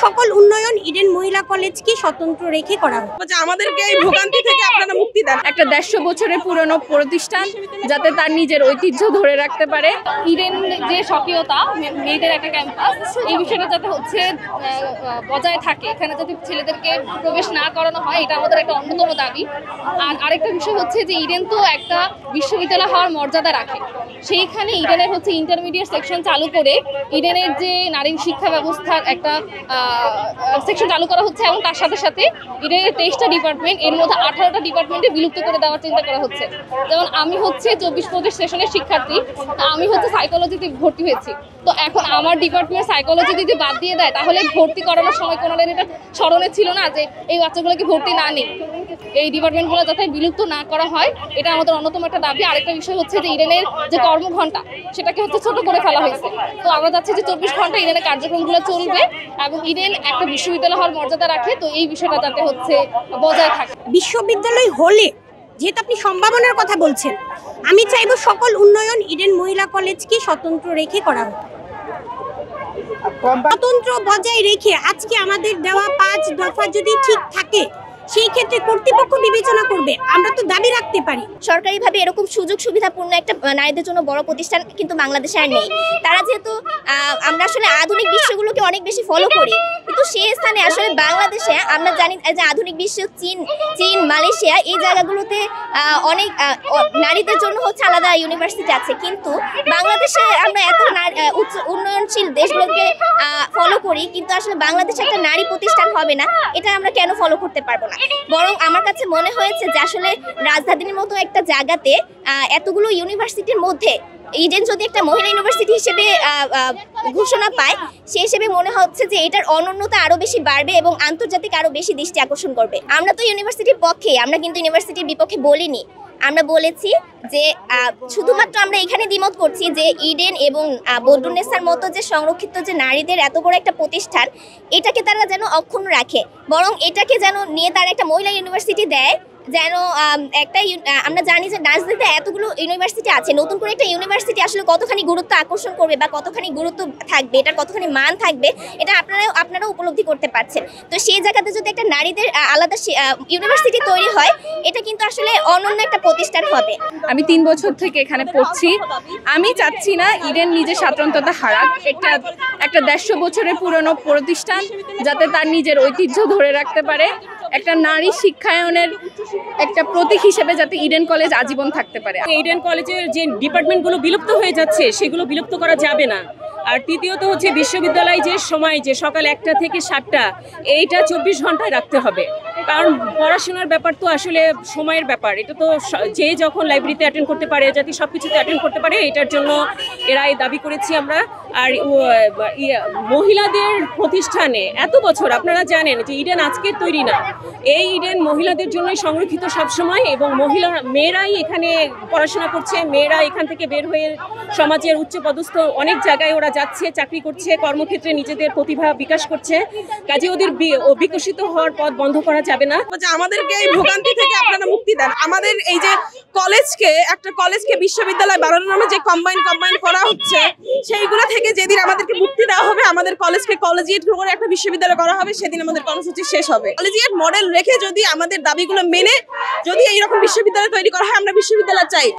সকল উন্নয়ন ইডেন মহিলা কলেজকে স্বতন্ত্র রেখে করা হবে। আমাদেরকে এই ভোগান্তি থেকে আপনারা মুক্তি দেন। একটা 150 বছরের পুরনো প্রতিষ্ঠান যাতে তার নিজের ঐতিহ্য ধরে রাখতে পারে। ইডেন যে স্বকীয়তা মেয়েদের একটা ক্যাম্পাস, এই বিষয়টা যাতে হচ্ছে বজায় থাকে, এখানে যাতে ছেলেদেরকে প্রবেশ না করানো হয়, এটা আমাদের একটা অন্যতম দাবি। আর আরেকটা বিষয় হচ্ছে যে ইডেন তো একটা বিশ্ববিদ্যালয় হওয়ার মর্যাদা রাখে, সেইখানে ইডেনের হচ্ছে ইন্টারমিডিয়েট সেকশন চালু করে ইডেনের যে নারী শিক্ষা ব্যবস্থার একটা সেকশন চালু করা হচ্ছে এবং তার সাথে সাথে ইডেনের 23টা ডিপার্টমেন্ট, এর মধ্যে 18টা ডিপার্টমেন্টে বিলুপ্ত করে দেওয়ার চিন্তা করা হচ্ছে। যেমন আমি হচ্ছে 24-25 সেশনের শিক্ষার্থী, আমি হচ্ছে সাইকোলজিতে ভর্তি হয়েছি। তো এখন আমার ডিপার্টমেন্ট সাইকোলজি যদি বাদ দিয়ে দেয়, তাহলে ভর্তি করানোর সময় কোনো এটা স্মরণে ছিল না যে এই বাচ্চাগুলোকে ভর্তি না নেই। এই ডিপার্টমেন্টগুলো যাতে বিলুপ্ত না করা হয়, এটা আমাদের অন্যতম একটা দাবি। আরেকটা বিষয় হচ্ছে যে ইডেনের যে কর্মঘণ্টা, সেটাকে হচ্ছে ছোট করে ফেলা হয়েছে। তো আমরা চাচ্ছি যে 24 ঘন্টা ইডেনের কার্যক্রমগুলো চলবে এবং ইডেন একটা বিশ্ববিদ্যালয় হওয়ার মর্যাদা রাখে। তো এই বিষয়টা যাতে হচ্ছে বজায় থাকে। বিশ্ববিদ্যালয় হলে যেহেতু আপনি সম্ভাবনার কথা বলছেন, আমি চাইবো সকল উন্নয়ন ইডেন মহিলা কলেজকে স্বতন্ত্র রেখে করা হবে। স্বতন্ত্র বজায় রেখে আজকে আমাদের দেওয়া 5 দফা যদি ঠিক থাকে, সেই ক্ষেত্রে কর্তৃপক্ষ বিবেচনা করবে। আমরা তো দাবি রাখতে পারি। সরকারিভাবে এরকম সুযোগ সুবিধাপূর্ণ একটা নারীদের জন্য বড় প্রতিষ্ঠান কিন্তু বাংলাদেশে আর নেই। তারা যেহেতু আমরা আসলে আধুনিক বিশ্বগুলোকে অনেক বেশি ফলো করি, কিন্তু সেই স্থানে আসলে বাংলাদেশে আমরা জানি যে আধুনিক বিশ্ব চীন, মালয়েশিয়া, এই জায়গাগুলোতে অনেক নারীদের জন্য হচ্ছে আলাদা ইউনিভার্সিটি আছে। কিন্তু বাংলাদেশে আমরা এত উচ্চ উন্নয়নশীল দেশগুলোকে ফলো করি, কিন্তু আসলে বাংলাদেশে একটা নারী প্রতিষ্ঠান হবে না, এটা আমরা কেন ফলো করতে পারবো না? বরং আমার কাছে মনে হয়েছে যে আসলে রাজধানীর মতো একটা জায়গাতে এতগুলো ইউনিভার্সিটির মধ্যে ইডেন যদি একটা মহিলা ইউনিভার্সিটি হিসেবে ঘোষণা পায়, সেই হিসেবে মনে হচ্ছে যে এটার অনন্যতা আরো বেশি বাড়বে এবং আন্তর্জাতিক আরো বেশি দৃষ্টি আকর্ষণ করবে। আমরা তো ইউনিভার্সিটির পক্ষে, আমরা কিন্তু ইউনিভার্সিটির বিপক্ষে বলিনি। আমরা বলেছি যে শুধুমাত্র আমরা এখানে দ্বিমত করছি যে ইডেন এবং বদরুন্নেসার মতো যে সংরক্ষিত যে নারীদের এত বড় একটা প্রতিষ্ঠান, এটাকে তারা যেন অক্ষুণ্ণ রাখে, বরং এটাকে যেন নিয়ে তারা একটা মহিলা ইউনিভার্সিটি দেয়। যেন একটা আমরা জানি যে রাজধানীতে এতগুলো ইউনিভার্সিটি আছে, নতুন করে একটা ইউনিভার্সিটি আসলে কতখানি গুরুত্ব আকর্ষণ করবে বা কতখানি গুরুত্ব থাকবে, এটার কতখানি মান থাকবে, এটা আপনারাও উপলব্ধি করতে পারছেন। তো সেই জায়গাতে যদি একটা নারীদের আলাদা ইউনিভার্সিটি তৈরি হয়, এটা কিন্তু আসলে অনন্য একটা প্রতিষ্ঠান হবে। আমি 3 বছর থেকে এখানে পড়ছি। আমি চাচ্ছি না ইডেন নিজের স্বাতন্ত্র্যতা হারাক। একটা 150 বছরের পুরনো প্রতিষ্ঠান যাতে তার নিজের ঐতিহ্য ধরে রাখতে পারে। একটা নারী শিক্ষায়নের একটা প্রতীক হিসেবে যাতে ইডেন কলেজ আজীবন থাকতে পারে। ইডেন কলেজের যে ডিপার্টমেন্টগুলো বিলুপ্ত হয়ে যাচ্ছে, সেগুলো বিলুপ্ত করা যাবে না। আর তৃতীয়ত হচ্ছে বিশ্ববিদ্যালয় যে সময়, যে সকাল 1টা থেকে 7টা, এইটা 24 ঘন্টায় রাখতে হবে। কারণ পড়াশোনার ব্যাপার তো আসলে সময়ের ব্যাপার। এটা তো যে যখন লাইব্রেরিতে অ্যাটেন্ড করতে পারে, যাতে সব কিছুতে অ্যাটেন্ড করতে পারে, এটার জন্য এরাই দাবি করেছি আমরা। আর মহিলাদের প্রতিষ্ঠানে এত বছর, আপনারা জানেন যে ইডেন আজকের তৈরি না, এই ইডেন মহিলাদের জন্যই সংরক্ষিত সবসময়, এবং মেয়েরাই এখানে পড়াশোনা করছে, মেয়েরা এখান থেকে বের হয়ে সমাজের উচ্চপদস্থ অনেক জায়গায় ওরা যাচ্ছে, চাকরি করছে, কর্মক্ষেত্রে নিজেদের প্রতিভা বিকাশ করছে। কাজে ওদের বিকশিত হওয়ার পথ বন্ধ করা যাবে না। আমাদেরকে এই ভোগান্তি থেকে আপনারা মুক্তি দেন। আমাদের এই যে একটা কলেজকে বিশ্ববিদ্যালয় বানানোর নামে যে কম্বাইন করা হচ্ছে, সেইগুলো থেকে যেদিন আমাদেরকে মুক্তি দেওয়া হবে, আমাদের কলেজকে কলেজিয়েট করে একটা বিশ্ববিদ্যালয় করা হবে, সেদিন আমাদের কর্মসূচি শেষ হবে। কলেজিয়েট মডেল রেখে যদি আমাদের দাবিগুলো মেনে যদি এইরকম বিশ্ববিদ্যালয় তৈরি করা হয়, আমরা বিশ্ববিদ্যালয় চাই।